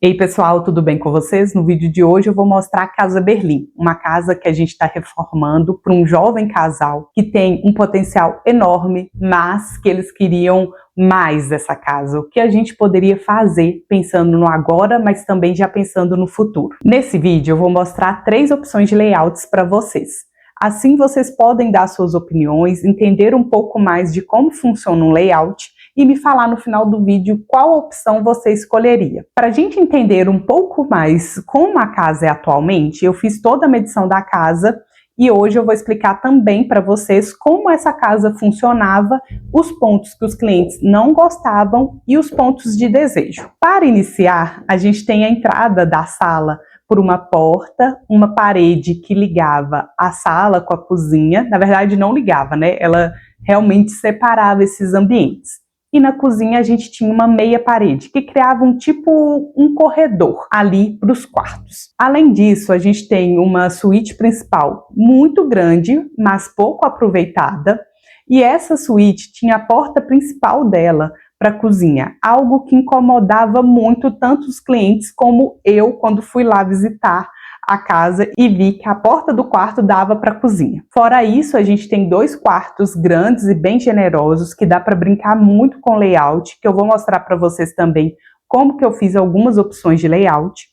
Ei pessoal, tudo bem com vocês? No vídeo de hoje eu vou mostrar a Casa Berlim, uma casa que a gente está reformando para um jovem casal que tem um potencial enorme, mas que eles queriam mais dessa casa. O que a gente poderia fazer pensando no agora, mas também já pensando no futuro. Nesse vídeo eu vou mostrar 3 opções de layouts para vocês. Assim vocês podem dar suas opiniões, entender um pouco mais de como funciona um layout e me falar no final do vídeo qual opção você escolheria. Para a gente entender um pouco mais como a casa é atualmente, eu fiz toda a medição da casa e hoje eu vou explicar também para vocês como essa casa funcionava, os pontos que os clientes não gostavam e os pontos de desejo. Para iniciar, a gente tem a entrada da sala por uma porta, uma parede que ligava a sala com a cozinha. Na verdade não ligava, né? Ela realmente separava esses ambientes. E na cozinha a gente tinha uma meia parede, que criava um corredor ali para os quartos. Além disso, a gente tem uma suíte principal muito grande, mas pouco aproveitada, e essa suíte tinha a porta principal dela para a cozinha, algo que incomodava muito tanto os clientes como eu quando fui lá visitar a casa e vi que a porta do quarto dava para a cozinha. Fora isso, a gente tem 2 quartos grandes e bem generosos que dá para brincar muito com layout, que eu vou mostrar para vocês também como que eu fiz algumas opções de layout.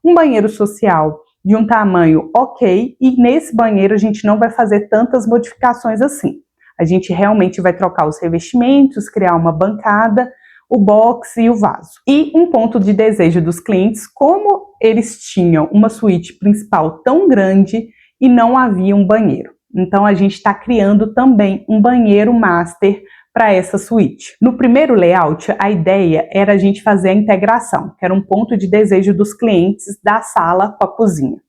Um banheiro social de um tamanho ok, e nesse banheiro a gente não vai fazer tantas modificações assim. A gente realmente vai trocar os revestimentos, criar uma bancada, o box e o vaso. E um ponto de desejo dos clientes, como eles tinham uma suíte principal tão grande e não havia um banheiro. Então a gente está criando também um banheiro master para essa suíte. No primeiro layout, a ideia era a gente fazer a integração, que era um ponto de desejo dos clientes da sala com a cozinha.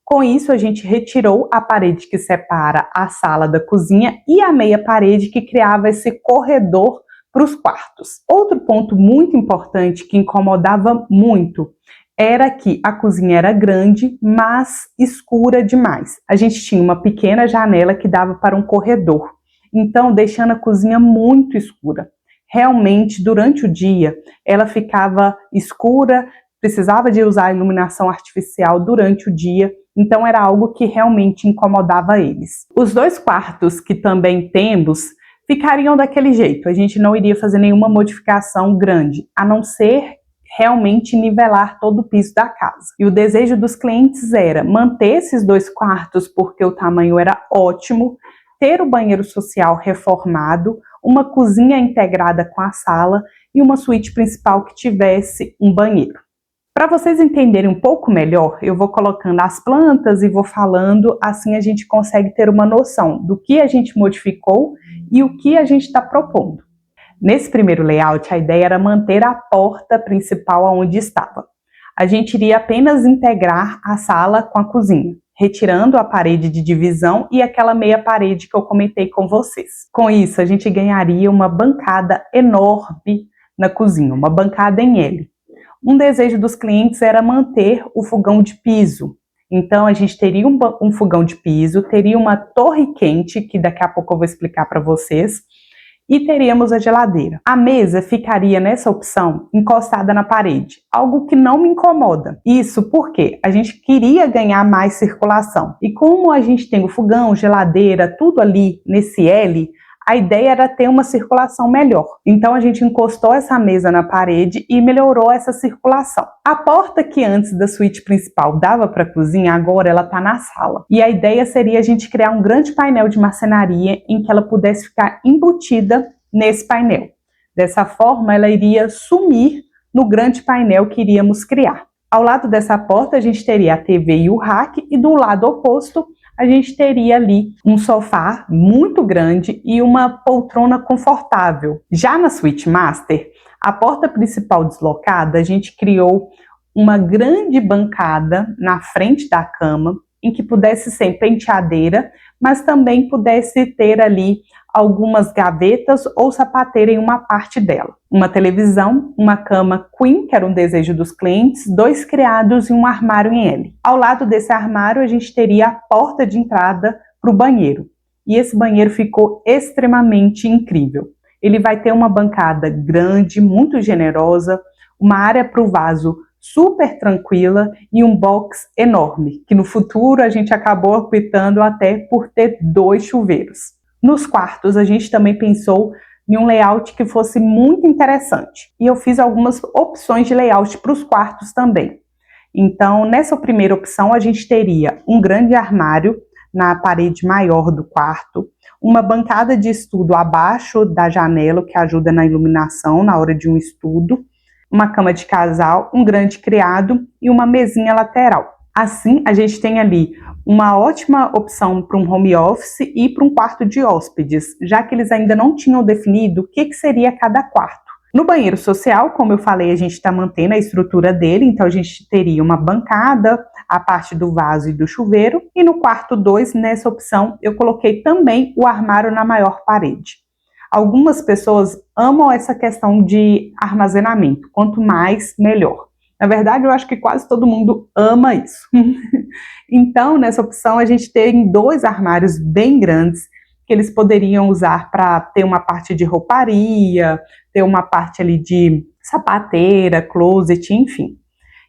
Com isso, a gente retirou a parede que separa a sala da cozinha e a meia parede que criava esse corredor para os quartos. Outro ponto muito importante que incomodava muito era que a cozinha era grande, mas escura demais. A gente tinha uma pequena janela que dava para um corredor, então deixando a cozinha muito escura. Realmente, durante o dia, ela ficava escura, precisava de usar a iluminação artificial durante o dia, então era algo que realmente incomodava eles. Os 2 quartos que também temos ficariam daquele jeito, a gente não iria fazer nenhuma modificação grande, a não ser realmente nivelar todo o piso da casa. E o desejo dos clientes era manter esses 2 quartos porque o tamanho era ótimo, ter o banheiro social reformado, uma cozinha integrada com a sala e uma suíte principal que tivesse um banheiro. Para vocês entenderem um pouco melhor, eu vou colocando as plantas e vou falando, assim a gente consegue ter uma noção do que a gente modificou e o que a gente está propondo. Nesse primeiro layout, a ideia era manter a porta principal onde estava. A gente iria apenas integrar a sala com a cozinha, retirando a parede de divisão e aquela meia parede que eu comentei com vocês. Com isso, a gente ganharia uma bancada enorme na cozinha, uma bancada em L. Um desejo dos clientes era manter o fogão de piso. Então a gente teria um fogão de piso, teria uma torre quente, que daqui a pouco eu vou explicar para vocês, e teríamos a geladeira. A mesa ficaria nessa opção encostada na parede, algo que não me incomoda. Isso porque a gente queria ganhar mais circulação. E como a gente tem o fogão, geladeira, tudo ali nesse L, a ideia era ter uma circulação melhor. Então a gente encostou essa mesa na parede e melhorou essa circulação. A porta que antes da suíte principal dava para a cozinha, agora ela está na sala. E a ideia seria a gente criar um grande painel de marcenaria em que ela pudesse ficar embutida nesse painel. Dessa forma ela iria sumir no grande painel que iríamos criar. Ao lado dessa porta a gente teria a TV e o rack, e do lado oposto a gente teria ali um sofá muito grande e uma poltrona confortável. Já na suíte master, a porta principal deslocada, a gente criou uma grande bancada na frente da cama, em que pudesse ser penteadeira, mas também pudesse ter ali algumas gavetas ou sapateira em uma parte dela. Uma televisão, uma cama queen, que era um desejo dos clientes, 2 criados e um armário em L. Ao lado desse armário a gente teria a porta de entrada para o banheiro. E esse banheiro ficou extremamente incrível. Ele vai ter uma bancada grande, muito generosa, uma área para o vaso super tranquila e um box enorme, que no futuro a gente acabou optando até por ter 2 chuveiros. Nos quartos a gente também pensou em um layout que fosse muito interessante, e eu fiz algumas opções de layout para os quartos também. Então, nessa primeira opção, a gente teria um grande armário na parede maior do quarto, uma bancada de estudo abaixo da janela, que ajuda na iluminação na hora de um estudo, uma cama de casal, um grande criado e uma mesinha lateral. Assim, a gente tem ali uma ótima opção para um home office e para um quarto de hóspedes, já que eles ainda não tinham definido o que seria cada quarto. No banheiro social, como eu falei, a gente está mantendo a estrutura dele, então a gente teria uma bancada, a parte do vaso e do chuveiro, e no quarto 2, nessa opção, eu coloquei também o armário na maior parede. Algumas pessoas amam essa questão de armazenamento, quanto mais, melhor. Na verdade, eu acho que quase todo mundo ama isso. Então, nessa opção, a gente tem 2 armários bem grandes, que eles poderiam usar para ter uma parte de rouparia, ter uma parte ali de sapateira, closet, enfim.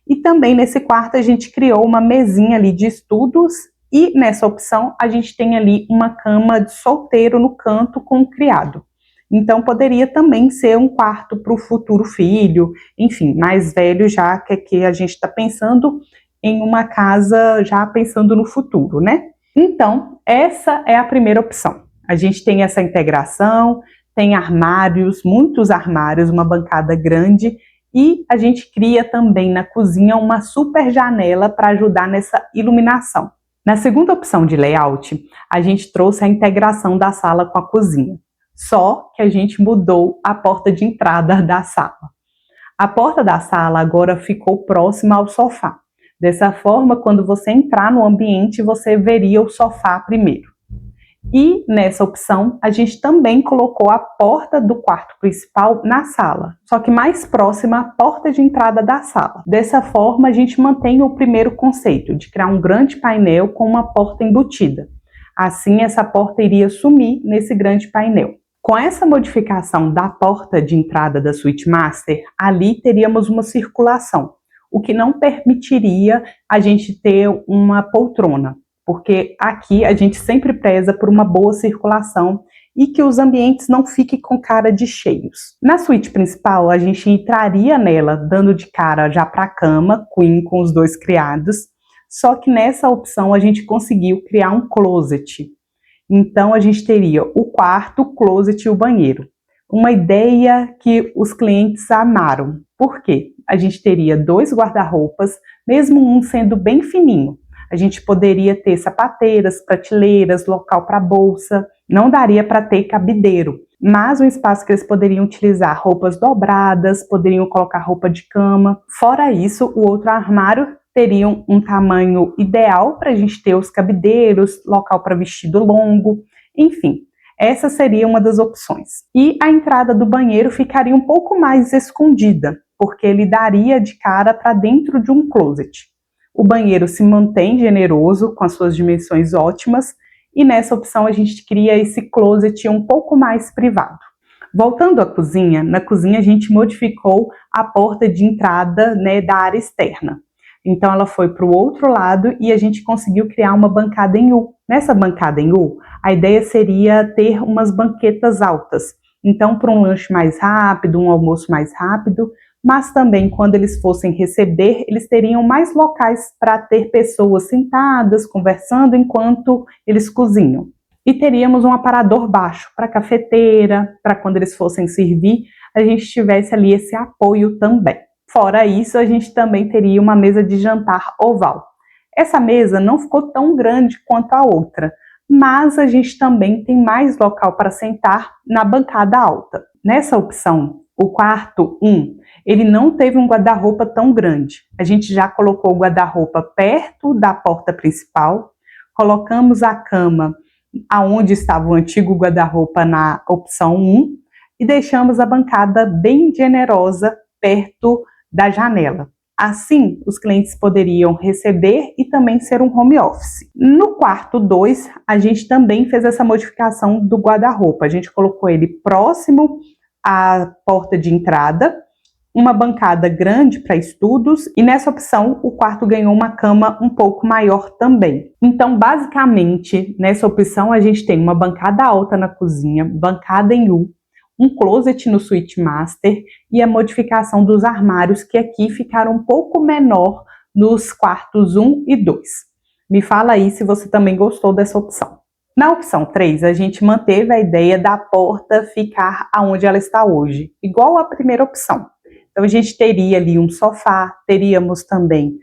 E também nesse quarto a gente criou uma mesinha ali de estudos e nessa opção a gente tem ali uma cama de solteiro no canto com o criado. Então poderia também ser um quarto para o futuro filho, enfim, mais velho já que a gente está pensando em uma casa já pensando no futuro, né? Então essa é a primeira opção. A gente tem essa integração, tem armários, muitos armários, uma bancada grande e a gente cria também na cozinha uma super janela para ajudar nessa iluminação. Na segunda opção de layout, a gente trouxe a integração da sala com a cozinha, só que a gente mudou a porta de entrada da sala. A porta da sala agora ficou próxima ao sofá. Dessa forma, quando você entrar no ambiente, você veria o sofá primeiro. E nessa opção, a gente também colocou a porta do quarto principal na sala, só que mais próxima à porta de entrada da sala. Dessa forma, a gente mantém o primeiro conceito, de criar um grande painel com uma porta embutida. Assim, essa porta iria sumir nesse grande painel. Com essa modificação da porta de entrada da suíte master, ali teríamos uma circulação, o que não permitiria a gente ter uma poltrona, porque aqui a gente sempre preza por uma boa circulação e que os ambientes não fiquem com cara de cheios. Na suíte principal, a gente entraria nela dando de cara já para a cama, queen com os 2 criados, só que nessa opção a gente conseguiu criar um closet. Então a gente teria o quarto, o closet e o banheiro. Uma ideia que os clientes amaram. Por quê? A gente teria 2 guarda-roupas, mesmo um sendo bem fininho. A gente poderia ter sapateiras, prateleiras, local para bolsa, não daria para ter cabideiro, mas um espaço que eles poderiam utilizar roupas dobradas, poderiam colocar roupa de cama. Fora isso, o outro armário teria um tamanho ideal para a gente ter os cabideiros, local para vestido longo, enfim. Essa seria uma das opções. E a entrada do banheiro ficaria um pouco mais escondida, porque ele daria de cara para dentro de um closet. O banheiro se mantém generoso, com as suas dimensões ótimas, e nessa opção a gente cria esse closet um pouco mais privado. Voltando à cozinha, na cozinha a gente modificou a porta de entrada, né, da área externa. Então ela foi para o outro lado e a gente conseguiu criar uma bancada em U. Nessa bancada em U, a ideia seria ter umas banquetas altas. Então, para um lanche mais rápido, um almoço mais rápido, mas também quando eles fossem receber, eles teriam mais locais para ter pessoas sentadas, conversando enquanto eles cozinham. E teríamos um aparador baixo para cafeteira, para quando eles fossem servir, a gente tivesse ali esse apoio também. Fora isso, a gente também teria uma mesa de jantar oval. Essa mesa não ficou tão grande quanto a outra, mas a gente também tem mais local para sentar na bancada alta. Nessa opção, o quarto 1, ele não teve um guarda-roupa tão grande. A gente já colocou o guarda-roupa perto da porta principal, colocamos a cama aonde estava o antigo guarda-roupa na opção 1 e deixamos a bancada bem generosa perto da janela. Assim, os clientes poderiam receber e também ser um home office. No quarto 2, a gente também fez essa modificação do guarda-roupa. A gente colocou ele próximo à porta de entrada, uma bancada grande para estudos e nessa opção o quarto ganhou uma cama um pouco maior também. Então, basicamente, nessa opção a gente tem uma bancada alta na cozinha, bancada em U, um closet no suíte master e a modificação dos armários que aqui ficaram um pouco menor nos quartos 1 e 2. Me fala aí se você também gostou dessa opção. Na opção 3, a gente manteve a ideia da porta ficar aonde ela está hoje, igual à primeira opção. Então a gente teria ali um sofá, teríamos também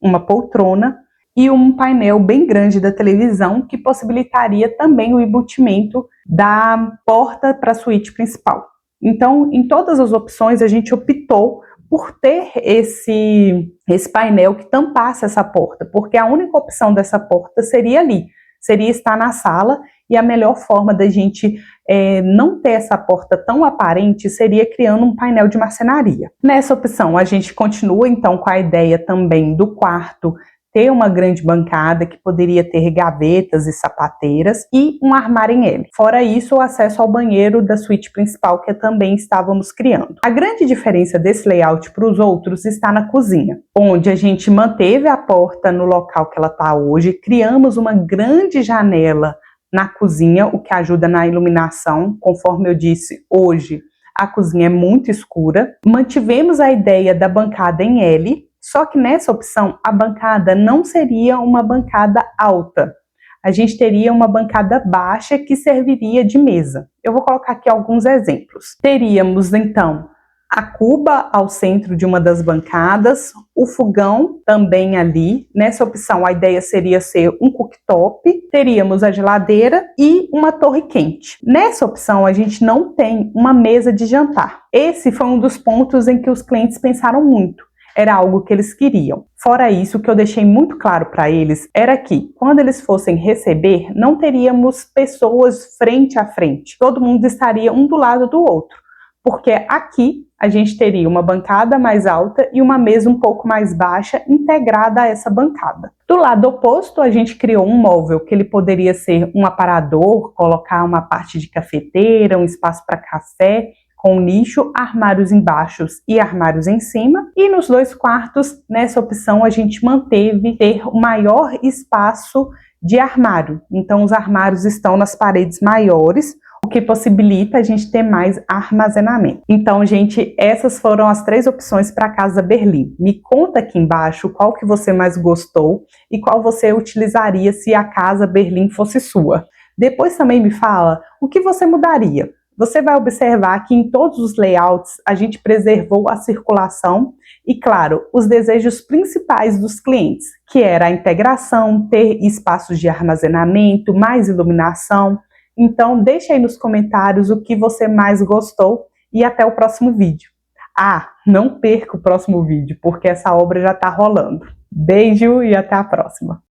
uma poltrona e um painel bem grande da televisão que possibilitaria também o embutimento da porta para a suíte principal. Então, em todas as opções, a gente optou por ter esse painel que tampasse essa porta, porque a única opção dessa porta seria ali, seria estar na sala, e a melhor forma da gente não ter essa porta tão aparente seria criando um painel de marcenaria. Nessa opção, a gente continua então com a ideia também do quarto ter uma grande bancada que poderia ter gavetas e sapateiras e um armário em L. Fora isso, o acesso ao banheiro da suíte principal que também estávamos criando. A grande diferença desse layout para os outros está na cozinha, onde a gente manteve a porta no local que ela está hoje, criamos uma grande janela na cozinha, o que ajuda na iluminação. Conforme eu disse, hoje a cozinha é muito escura. Mantivemos a ideia da bancada em L, só que nessa opção a bancada não seria uma bancada alta. A gente teria uma bancada baixa que serviria de mesa. Eu vou colocar aqui alguns exemplos. Teríamos então a cuba ao centro de uma das bancadas, o fogão também ali. Nessa opção a ideia seria ser um cooktop, teríamos a geladeira e uma torre quente. Nessa opção a gente não tem uma mesa de jantar. Esse foi um dos pontos em que os clientes pensaram muito. Era algo que eles queriam. Fora isso, o que eu deixei muito claro para eles era que, quando eles fossem receber, não teríamos pessoas frente a frente. Todo mundo estaria um do lado do outro. Porque aqui a gente teria uma bancada mais alta e uma mesa um pouco mais baixa integrada a essa bancada. Do lado oposto, a gente criou um móvel que ele poderia ser um aparador, colocar uma parte de cafeteira, um espaço para café, com nicho, armários embaixo e armários em cima. E nos dois quartos, nessa opção, a gente manteve ter o maior espaço de armário. Então, os armários estão nas paredes maiores, o que possibilita a gente ter mais armazenamento. Então, gente, essas foram as 3 opções para a Casa Berlim. Me conta aqui embaixo qual que você mais gostou e qual você utilizaria se a Casa Berlim fosse sua. Depois também me fala o que você mudaria. Você vai observar que em todos os layouts a gente preservou a circulação e, claro, os desejos principais dos clientes, que era a integração, ter espaços de armazenamento, mais iluminação. Então, deixa aí nos comentários o que você mais gostou e até o próximo vídeo. Ah, não perca o próximo vídeo, porque essa obra já está rolando. Beijo e até a próxima!